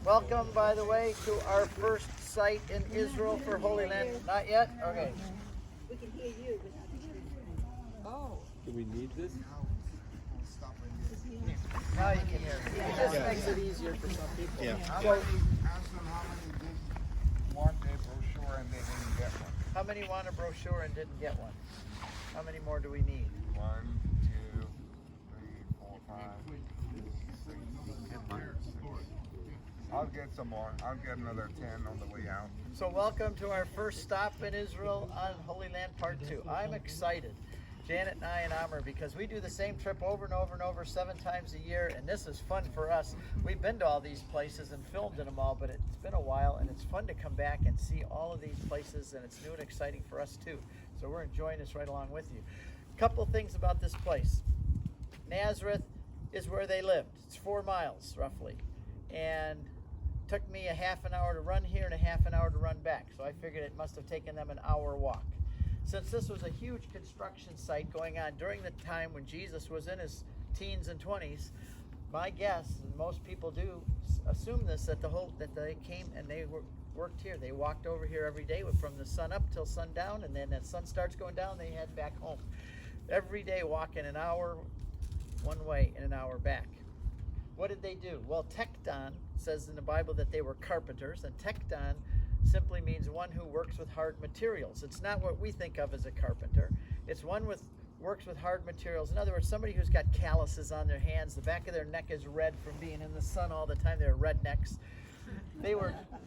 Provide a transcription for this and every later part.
Welcome, by the way, to our first site in Israel for Holy Land. Not yet? Okay. We can hear you. Oh. Do we need this? Now you can hear me. It just makes it easier for some people. Yeah. Ask them how many did want a brochure and they didn't get one. How many want a brochure and didn't get one? How many more do we need? 1, 2, 3, 4, 5, 6, 7. I'll get some more. I'll get another 10 on the way out. So welcome to our first stop in Israel on Holy Land Part 2. I'm excited, Janet and I and Amr, because we do the same trip over and over and over 7 times a year, and this is fun for us. We've been to all these places and filmed in them all, but it's been a while, and it's fun to come back and see all of these places, and it's new and exciting for us too. So we're enjoying this right along with you. A couple things about this place. Nazareth is where they lived. It's 4 miles roughly, and took me a half an hour to run here and a half an hour to run back. So I figured it must have taken them an hour walk. Since this was a huge construction site going on during the time when Jesus was in his teens and 20s, my guess, and most people do assume this, that they came and they worked here. They walked over here every day from the sun up till sundown, and then as sun starts going down, they head back home. Every day walking an hour one way and an hour back. What did they do? Well, tekton says in the Bible that they were carpenters, and tekton simply means one who works with hard materials. It's not what we think of as a carpenter. It's one who works with hard materials. In other words, somebody who's got calluses on their hands. The back of their neck is red from being in the sun all the time. They're rednecks.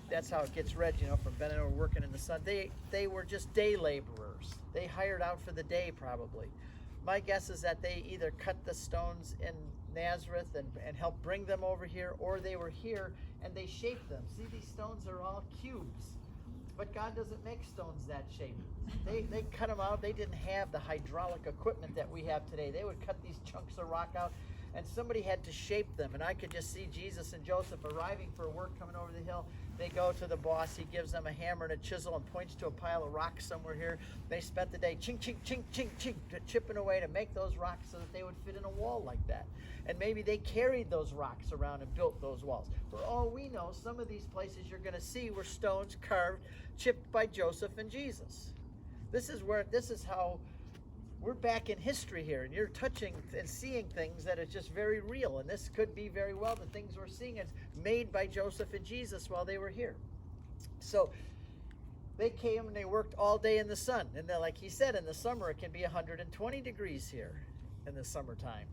That's how it gets red, from bending over working in the sun. They were just day laborers. They hired out for the day probably. My guess is that they either cut the stones in Nazareth and helped bring them over here, or they were here and they shaped them. See, these stones are all cubes, but God doesn't make stones that shape. They cut them out. They didn't have the hydraulic equipment that we have today. They would cut these chunks of rock out, and somebody had to shape them. And I could just see Jesus and Joseph arriving for work, coming over the hill. They go to the boss. He gives them a hammer and a chisel and points to a pile of rocks somewhere here. They spent the day chink, chink, chink, chink, chink, chipping away to make those rocks so that they would fit in a wall like that. And maybe they carried those rocks around and built those walls. For all we know, some of these places you're going to see were stones carved, chipped by Joseph and Jesus. This is how we're back in history here, and you're touching and seeing things that are just very real. And this could be very well the things we're seeing is made by Joseph and Jesus while they were here. So they came and they worked all day in the sun. And then, like he said, in the summer it can be 120 degrees here in the summertime.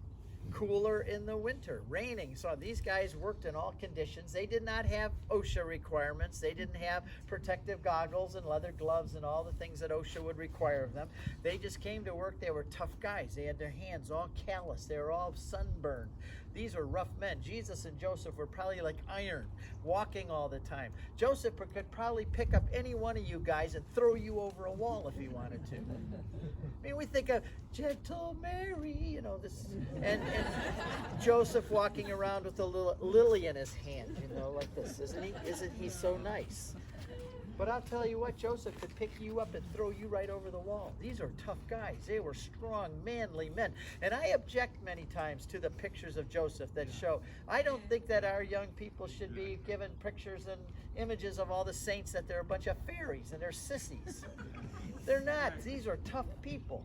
Cooler in the winter, raining. So these guys worked in all conditions. They did not have OSHA requirements. They didn't have protective goggles and leather gloves and all the things that OSHA would require of them. They just came to work. They were tough guys. They had their hands all calloused. They were all sunburned. These were rough men. Jesus and Joseph were probably like iron, walking all the time. Joseph could probably pick up any one of you guys and throw you over a wall if he wanted to. I mean, we think of gentle Mary, this, and Joseph walking around with a little lily in his hand, like this. Isn't he so nice? But I'll tell you what, Joseph could pick you up and throw you right over the wall. These are tough guys. They were strong, manly men. And I object many times to the pictures of Joseph that show. I don't think that our young people should be given pictures and images of all the saints that they're a bunch of fairies and they're sissies. They're not. These are tough people.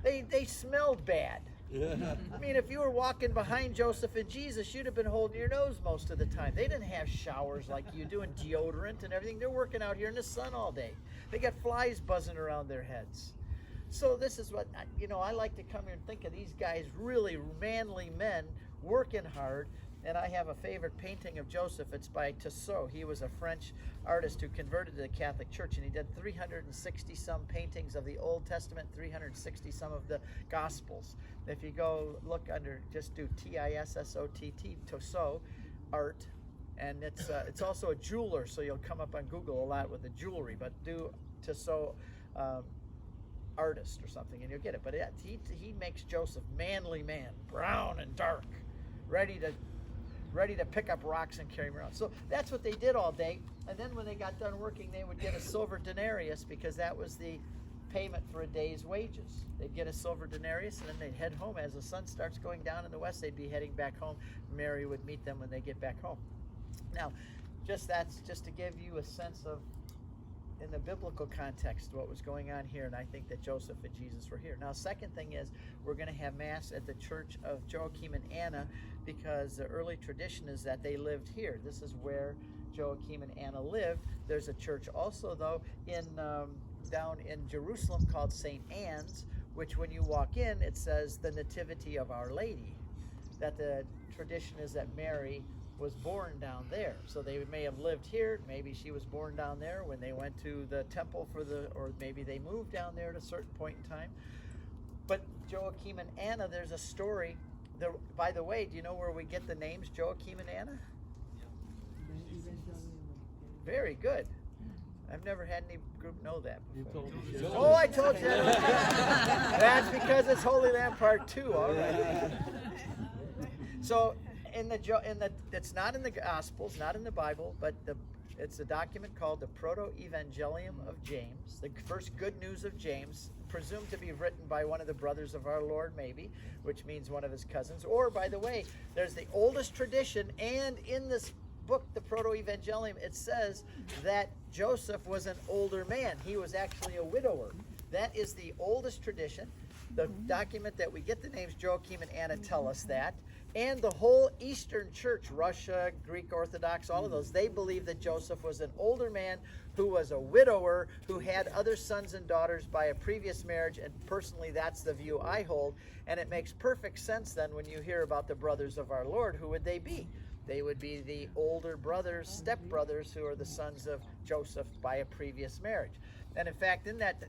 They smelled bad. I mean, if you were walking behind Joseph and Jesus, you'd have been holding your nose most of the time. They didn't have showers like you do and deodorant and everything. They're working out here in the sun all day. They got flies buzzing around their heads. So this is what, I like to come here and think of these guys, really manly men, working hard. And I have a favorite painting of Joseph. It's by Tissot. He was a French artist who converted to the Catholic Church, and he did 360 some paintings of the Old Testament, 360 some of the Gospels. If you go look under, just do Tissott, Tissot art, and it's also a jeweler, so you'll come up on Google a lot with the jewelry, but do Tissot artist or something and you'll get it. But he makes Joseph manly man, brown and dark, ready to pick up rocks and carry them around. So that's what they did all day. And then when they got done working, they would get a silver denarius, because that was the payment for a day's wages. They'd get a silver denarius, and then they'd head home. As the sun starts going down in the west, they'd be heading back home. Mary would meet them when they get back home. Now, that's just to give you a sense of, in the biblical context, what was going on here, and I think that Joseph and Jesus were here. Now, second thing is, we're going to have Mass at the church of Joachim and Anna, because the early tradition is that they lived here. This is where Joachim and Anna lived. There's a church also, though, down in Jerusalem called St. Anne's, which when you walk in, it says the Nativity of Our Lady, that the tradition is that Mary was born down there. So they may have lived here, maybe she was born down there when they went to the temple or maybe they moved down there at a certain point in time. But Joachim and Anna, there's a story. By the way, do you know where we get the names Joachim and Anna? Very good. I've never had any group know that before. Oh, I told you that. That's because it's Holy Land Part 2. All right. So it's not in the Gospels, not in the Bible, but it's a document called the Proto-Evangelium of James, the first good news of James, presumed to be written by one of the brothers of our Lord, maybe, which means one of his cousins. Or, by the way, there's the oldest tradition, and in this book, the Proto-Evangelium, it says that Joseph was an older man. He was actually a widower. That is the oldest tradition. The document that we get the names Joachim and Anna tell us that. And the whole Eastern Church, Russia, Greek Orthodox, all of those, they believe that Joseph was an older man who was a widower, who had other sons and daughters by a previous marriage, and personally that's the view I hold. And it makes perfect sense then when you hear about the brothers of our Lord. Who would they be? They would be the older brothers, stepbrothers, who are the sons of Joseph by a previous marriage. And in fact, in that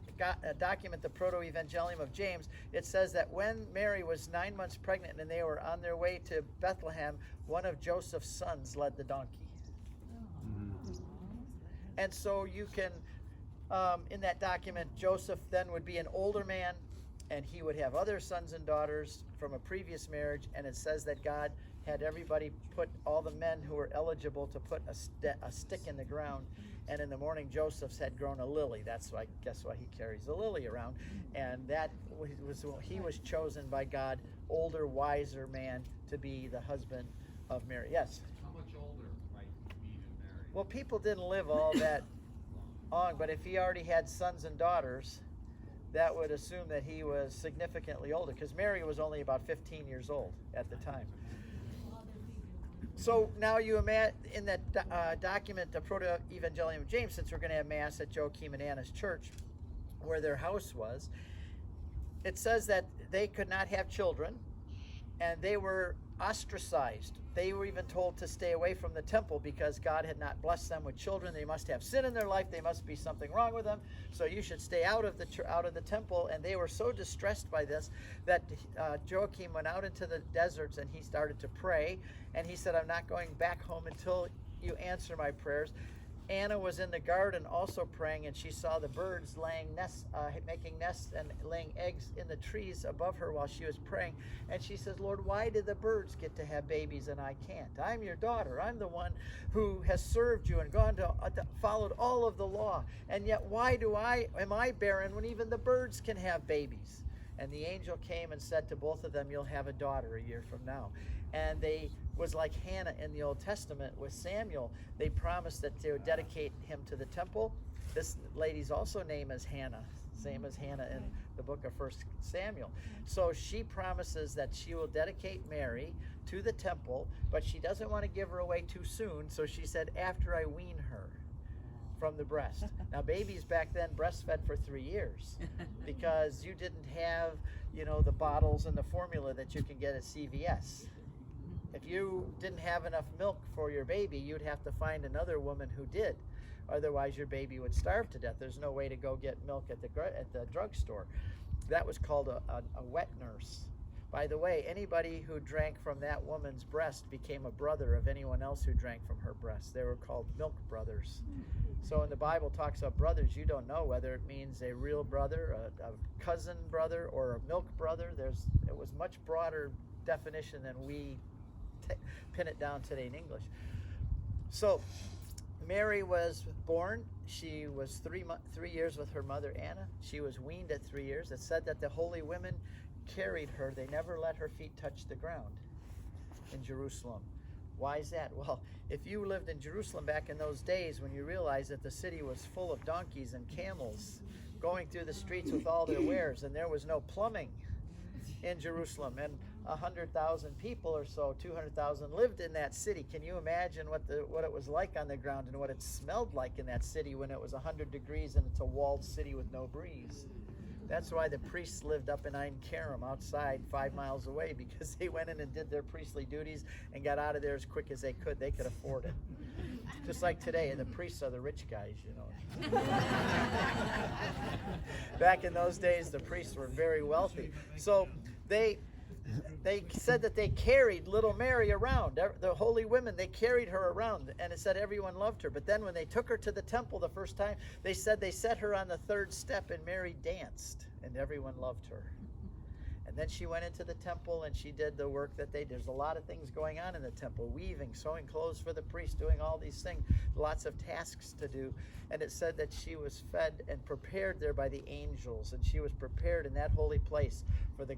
document, the Proto-Evangelium of James, it says that when Mary was 9 months pregnant and they were on their way to Bethlehem, one of Joseph's sons led the donkey. And so you can, in that document, Joseph then would be an older man, and he would have other sons and daughters from a previous marriage, and it says that God had everybody put, all the men who were eligible to put a stick in the ground, and in the morning Joseph's had grown a lily. That's why, guess why he carries a lily around. And that he was chosen by God, older, wiser man, to be the husband of Mary. Yes? How much older might he be than Mary? Well, people didn't live all that long, but if he already had sons and daughters, that would assume that he was significantly older, because Mary was only about 15 years old at the time. So now you imagine in that document, the Proto-Evangelium of James, since we're going to have Mass at Joachim and Anna's church, where their house was, it says that they could not have children, and they were ostracized. They were even told to stay away from the temple because God had not blessed them with children. They must have sin in their life. There must be something wrong with them. So you should stay out of the temple. And they were so distressed by this that Joachim went out into the deserts and he started to pray. And he said, "I'm not going back home until you answer my prayers." Anna was in the garden also praying, and she saw the birds making nests and laying eggs in the trees above her while she was praying. And she says, "Lord, why do the birds get to have babies and I can't? I'm your daughter. I'm the one who has served you and followed all of the law. And yet why am I barren when even the birds can have babies?" And the angel came and said to both of them, "You'll have a daughter a year from now." And they was like Hannah in the Old Testament with Samuel. They promised that they would dedicate him to the temple. This lady's also name is Hannah, same as Hannah in the book of 1 Samuel. So she promises that she will dedicate Mary to the temple, but she doesn't want to give her away too soon. So she said, "After I wean her from the breast." Now, babies back then breastfed for 3 years because you didn't have, the bottles and the formula that you can get at CVS. If you didn't have enough milk for your baby, you'd have to find another woman who did. Otherwise, your baby would starve to death. There's no way to go get milk at the drugstore. That was called a wet nurse. By the way, anybody who drank from that woman's breast became a brother of anyone else who drank from her breast. They were called milk brothers. So when the Bible talks about brothers, you don't know whether it means a real brother, a cousin brother, or a milk brother. It was much broader definition than we pin it down today in English. So Mary was born. She was 3 years with her mother Anna. She was weaned at 3 years. It said that the holy women carried her. They never let her feet touch the ground in Jerusalem. Why is that? Well, if you lived in Jerusalem back in those days, when you realized that the city was full of donkeys and camels going through the streets with all their wares, and there was no plumbing in Jerusalem, and 100,000 people or so, 200,000 lived in that city. Can you imagine what it was like on the ground and what it smelled like in that city when it was 100 degrees and it's a walled city with no breeze? That's why the priests lived up in Ein Kerem outside 5 miles away, because they went in and did their priestly duties and got out of there as quick as they could. They could afford it. Just like today, the priests are the rich guys, you know. Back in those days, the priests were very wealthy. So they said that they carried little Mary around. The holy women, they carried her around, and it said everyone loved her. But then when they took her to the temple the first time, they said they set her on the third step, and Mary danced, and everyone loved her. And then she went into the temple, and she did the work that there's a lot of things going on in the temple, weaving, sewing clothes for the priest, doing all these things, lots of tasks to do. And it said that she was fed and prepared there by the angels, and she was prepared in that holy place for the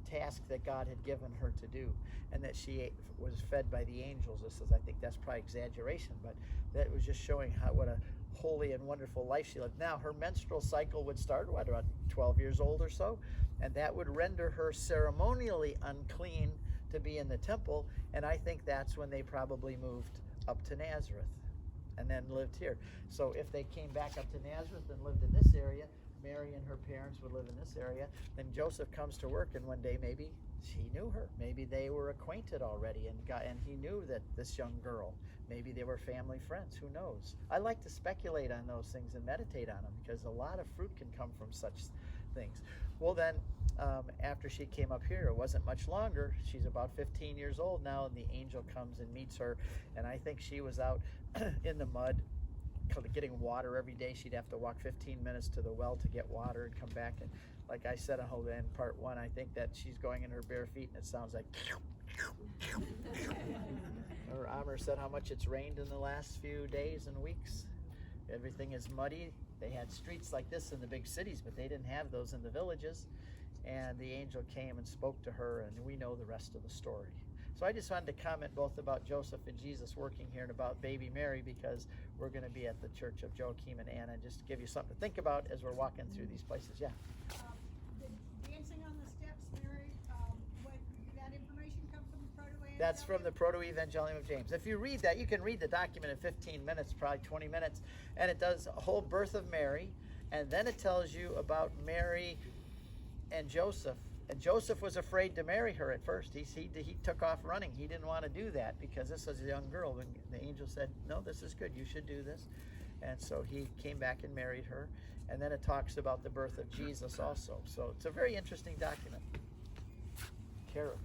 task that God had given her to do, and that she was fed by the angels. This is, I think that's probably exaggeration, but that was just showing what a holy and wonderful life she lived. Now her menstrual cycle would start about 12 years old or so, and that would render her ceremonially unclean to be in the temple. And I think that's when they probably moved up to Nazareth and then lived here. So if they came back up to Nazareth and lived in this area, Mary and her parents would live in this area. Then Joseph comes to work, and one day maybe he knew her. Maybe they were acquainted already, and he knew that this young girl. Maybe they were family friends. Who knows? I like to speculate on those things and meditate on them, because a lot of fruit can come from such things. Well, then after she came up here, it wasn't much longer. She's about 15 years old now, and the angel comes and meets her. And I think she was out in the mud getting water every day. She'd have to walk 15 minutes to the well to get water and come back. And like I said in part 1, I think that she's going in her bare feet, and it sounds like or Amr said how much it's rained in the last few days and weeks. Everything is muddy. They had streets like this in the big cities, but they didn't have those in the villages. And the angel came and spoke to her, and we know the rest of the story. So I just wanted to comment both about Joseph and Jesus working here and about baby Mary, because we're going to be at the church of Joachim and Anna, and just to give you something to think about as we're walking through these places. Yeah. The dancing on the steps, Mary, that information come from the Proto-Evangelium? That's from the Proto-Evangelium of James. If you read that, you can read the document in 15 minutes, probably 20 minutes, and it does a whole birth of Mary, and then it tells you about Mary and Joseph. And Joseph was afraid to marry her at first. He took off running. He didn't want to do that, because this was a young girl. And the angel said, no, this is good. You should do this. And so he came back and married her. And then it talks about the birth of Jesus also. So it's a very interesting document. Carib.